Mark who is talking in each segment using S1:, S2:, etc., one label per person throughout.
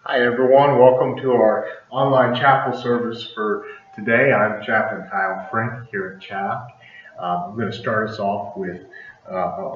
S1: Hi, everyone. Welcome to our online chapel service for today. I'm Chaplain Kyle Frank here at Chaddock. I'm going to start us off with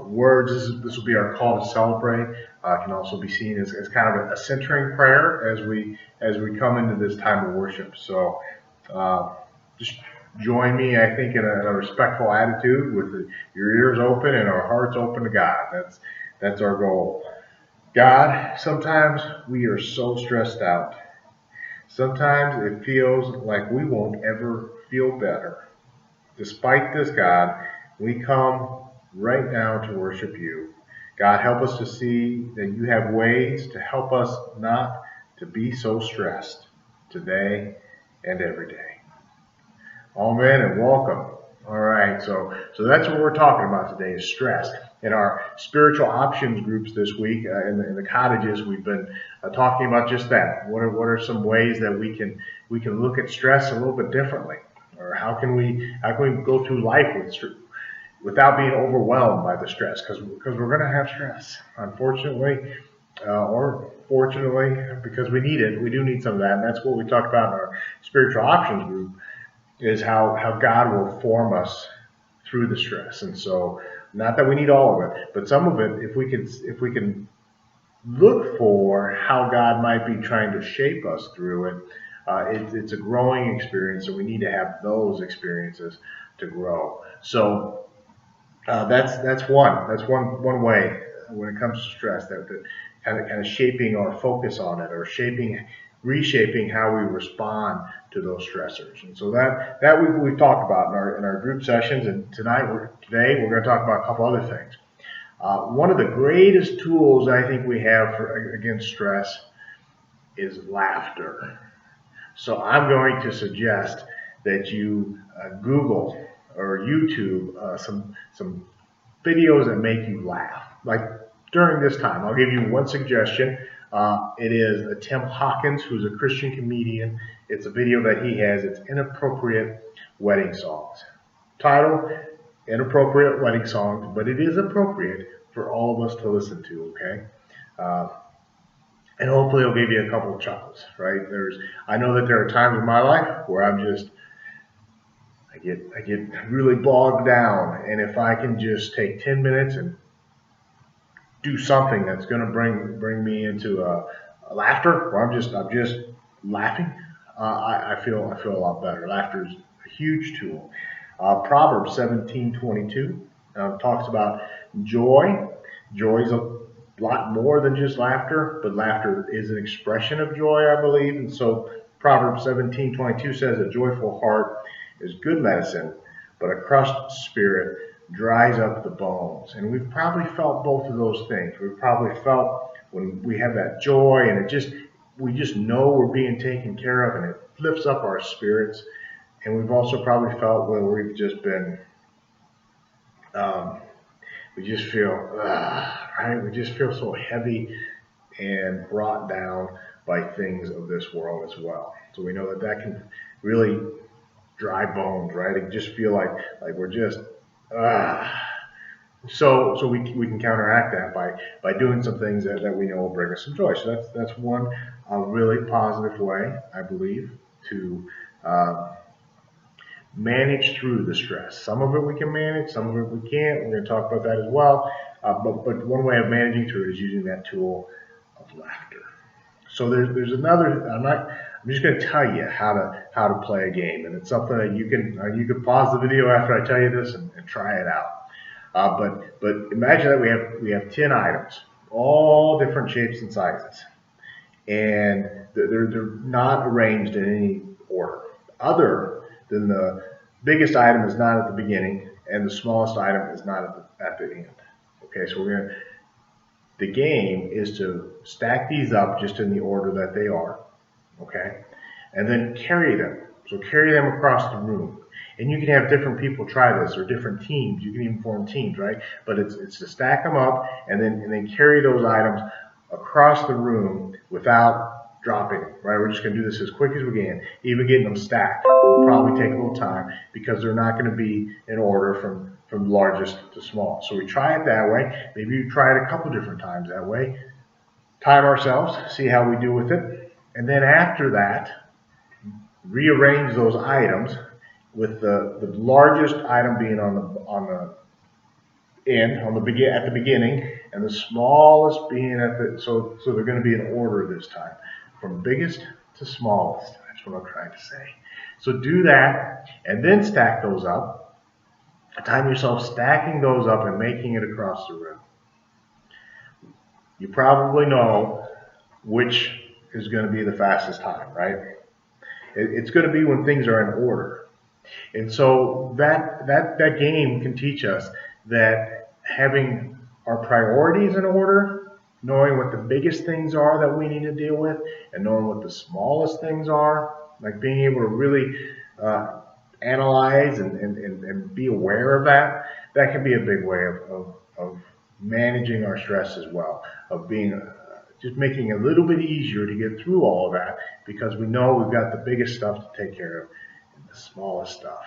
S1: words. This will be our call to celebrate. Can also be seen as kind of a centering prayer as we come into this time of worship. So uh, just join me, I think, in a respectful attitude with your ears open and our hearts open to God. That's our goal. God, sometimes we are so stressed out. Sometimes it feels like we won't ever feel better. Despite this, God, we come right now to worship you. God, help us to see that you have ways to help us not to be so stressed today and every day. Amen and welcome. All right, so that's what we're talking about today is stress. In our spiritual options groups this week in the cottages, we've been talking about just that. What are some ways that we can look at stress a little bit differently, or how can we go through life without being overwhelmed by the stress? Because we're going to have stress, unfortunately, or fortunately, because we need it. We do need some of that, and that's what we talked about in our spiritual options group is how God will form us through the stress. And so, not that we need all of it, but some of it, if we can look for how God might be trying to shape us through it, it's a growing experience, and we need to have those experiences to grow. So that's one way when it comes to stress that kind of shaping our focus on it or reshaping how we respond to those stressors. And so that we've talked about in our group sessions, and today we're going to talk about a couple other things. One of the greatest tools I think we have against stress is laughter. So I'm going to suggest that you Google or YouTube some videos that make you laugh. Like during this time, I'll give you one suggestion. It is Tim Hawkins, who's a Christian comedian. It's a video that he has. It's inappropriate wedding songs. Title: Inappropriate Wedding Songs, but it is appropriate for all of us to listen to. Okay. Uh, and hopefully it'll give you a couple of chuckles, right? I know that there are times in my life where I get really bogged down, and if I can just take 10 minutes and do something that's going to bring me into a laughter, or I'm just laughing, I feel a lot better. Laughter is a huge tool. Proverbs 17:22 talks about joy. Joy is a lot more than just laughter, but laughter is an expression of joy, I believe. And so Proverbs 17:22 says, "A joyful heart is good medicine, but a crushed spirit dries up the bones." And we've probably felt both of those things. We've probably felt when we have that joy and we just know we're being taken care of and it lifts up our spirits. And we've also probably felt where we've just been, um, we just feel, right? We just feel so heavy and brought down by things of this world as well. So we know that can really dry bones, right? It just feel like we're just, ah. So we can counteract that by doing some things that we know will bring us some joy. So that's one really positive way, I believe, to uh, manage through the stress. Some of it we can manage, some of it we can't. We're going to talk about that as well. But one way of managing through it is using that tool of laughter. So there's another. I'm just going to tell you how to play a game, and it's something that you can pause the video after I tell you this and try it out. But imagine that we have 10 items, all different shapes and sizes, and they're not arranged in any order, other than the biggest item is not at the beginning and the smallest item is not at the end. Okay, so the game is to stack these up just in the order that they are, okay, and then carry them. So carry them across the room. And you can have different people try this or different teams. You can even form teams, right? But it's to stack them up and then carry those items across the room without dropping them, right? We're just going to do this as quick as we can. Even getting them stacked will probably take a little time because they're not going to be in order from largest to small. So we try it that way. Maybe you try it a couple different times that way. time ourselves, see how we do with it, and then after that, rearrange those items with the largest item being at the beginning, and the smallest being at the so they're going to be in order this time, from biggest to smallest. That's what I'm trying to say. So do that, and then stack those up. Time yourself stacking those up and making it across the room. You probably know which is going to be the fastest time, right? It's going to be when things are in order. And so that game can teach us that having our priorities in order, knowing what the biggest things are that we need to deal with, and knowing what the smallest things are, like being able to really analyze and be aware of that, that can be a big way of managing our stress as well, of being just making it a little bit easier to get through all of that, because we know we've got the biggest stuff to take care of and the smallest stuff.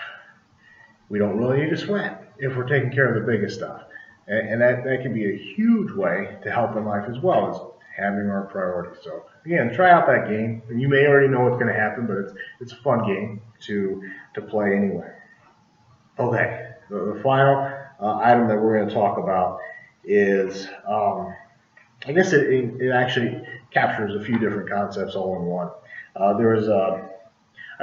S1: We don't really need to sweat if we're taking care of the biggest stuff. And that can be a huge way to help in life as well, as having our priorities. So again, try out that game. And you may already know what's going to happen, but it's a fun game to play anyway. Okay, the final item that we're going to talk about is, I guess it actually captures a few different concepts all in one. I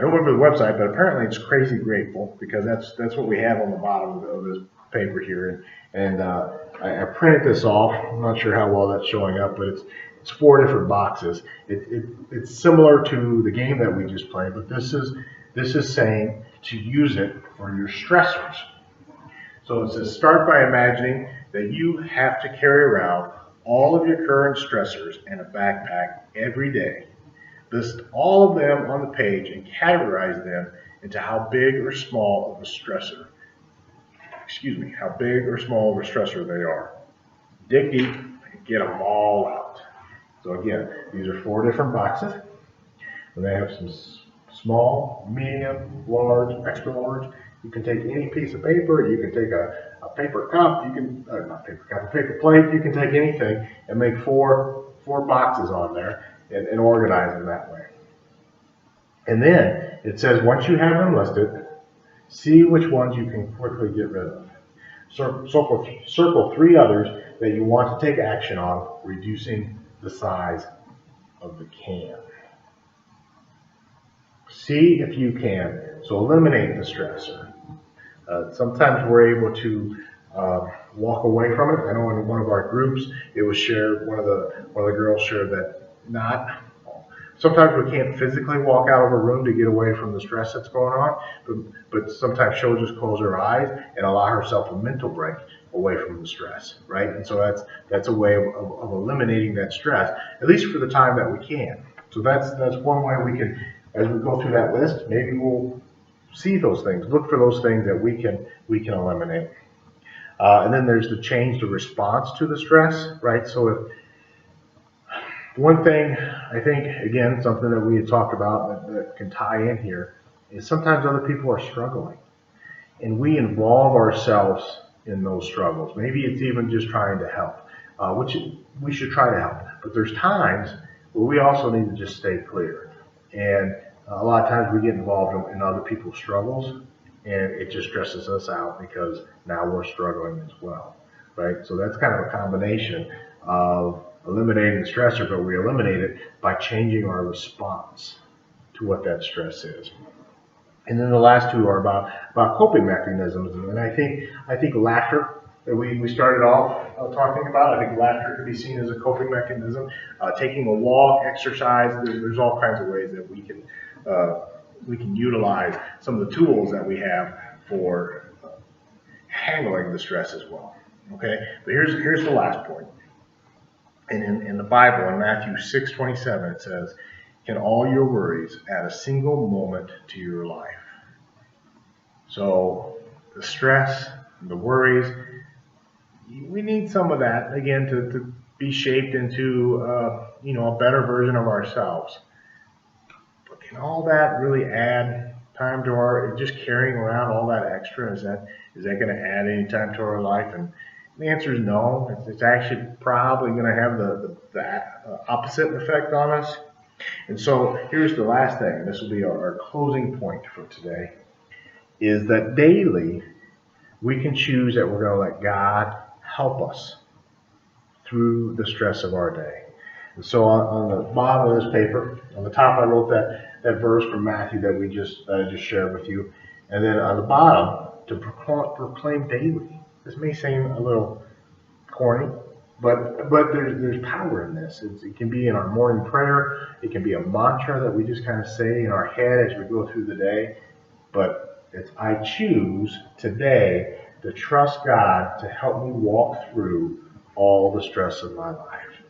S1: don't remember the website, but apparently it's Crazy Grateful, because that's what we have on the bottom of this paper here. And I printed this off. I'm not sure how well that's showing up, but it's 4 different boxes. It's similar to the game that we just played, but this is saying to use it for your stressors. So it says, start by imagining that you have to carry around all of your current stressors in a backpack every day. List all of them on the page and categorize them into how big or small of a stressor they are. Dig deep and get them all out. So again, these are 4 different boxes, and they have some small, medium, large, extra large. You can take any piece of paper. You can take a paper cup. You can not paper cup, a paper plate. You can take anything and make four boxes on there and organize them that way. And then it says, once you have them listed, see which ones you can quickly get rid of. Circle 3 others that you want to take action on, reducing the size of the can. See if you can. So eliminate the stressor. Sometimes we're able to walk away from it. I know in one of our groups, it was shared. One of the girls shared that sometimes we can't physically walk out of a room to get away from the stress that's going on, but sometimes she'll just close her eyes and allow herself a mental break away from the stress, right? And so that's a way of eliminating that stress, at least for the time that we can. So that's one way we can, as we go through that list, maybe we'll see those things, look for those things that we can eliminate. And then there's the change the response to the stress, right? So if one thing, I think, again, something that we had talked about that can tie in here, is sometimes other people are struggling, and we involve ourselves in those struggles. Maybe it's even just trying to help, which we should try to help. But there's times where we also need to just stay clear. And a lot of times we get involved in other people's struggles, and it just stresses us out because now we're struggling as well, right? So that's kind of a combination of eliminating the stressor, but we eliminate it by changing our response to what that stress is. And then the last 2 are about coping mechanisms. And I think laughter that we started off talking about, I think laughter can be seen as a coping mechanism. Taking a walk, exercise, there's all kinds of ways that we can utilize some of the tools that we have for handling the stress as well. Okay, but here's the last point. And in the Bible, in Matthew 6:27, it says, "Can all your worries add a single moment to your life?" So the stress, the worries, we need some of that, again, to be shaped into a better version of ourselves. But can all that really add time to just carrying around all that extra? Is that going to add any time to our life? And the answer is no. It's actually probably going to have the opposite effect on us. And so here's the last thing. This will be our closing point for today, is that daily we can choose that we're going to let God help us through the stress of our day. And so on the bottom of this paper, on the top I wrote that verse from Matthew that I just shared with you. And then on the bottom, to proclaim daily. This may seem a little corny, but there's power in this. It can be in our morning prayer. It can be a mantra that we just kind of say in our head as we go through the day. But it's, I choose today to trust God to help me walk through all the stress of my life.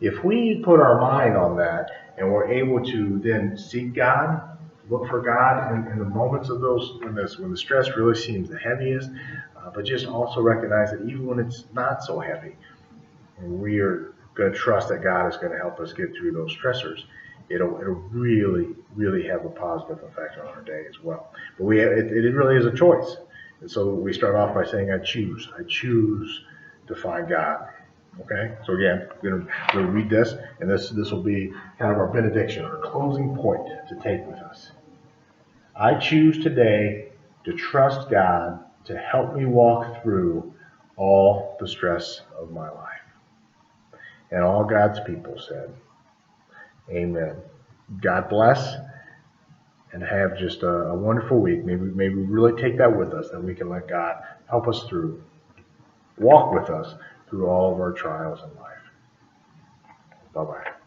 S1: If we put our mind on that and we're able to then seek God, look for God in the moments of those when the stress really seems the heaviest, but just also recognize that even when it's not so heavy, we are going to trust that God is going to help us get through those stressors. It'll really have a positive effect on our day as well. But it really is a choice. And so we start off by saying, I choose to find God. Okay, so again, we're going to read this, and this will be kind of our benediction, our closing point to take with us. I choose today to trust God to help me walk through all the stress of my life. And all God's people said, amen. God bless, and have just a wonderful week. Maybe we really take that with us, that we can let God help us through, walk with us through all of our trials in life. Bye-bye.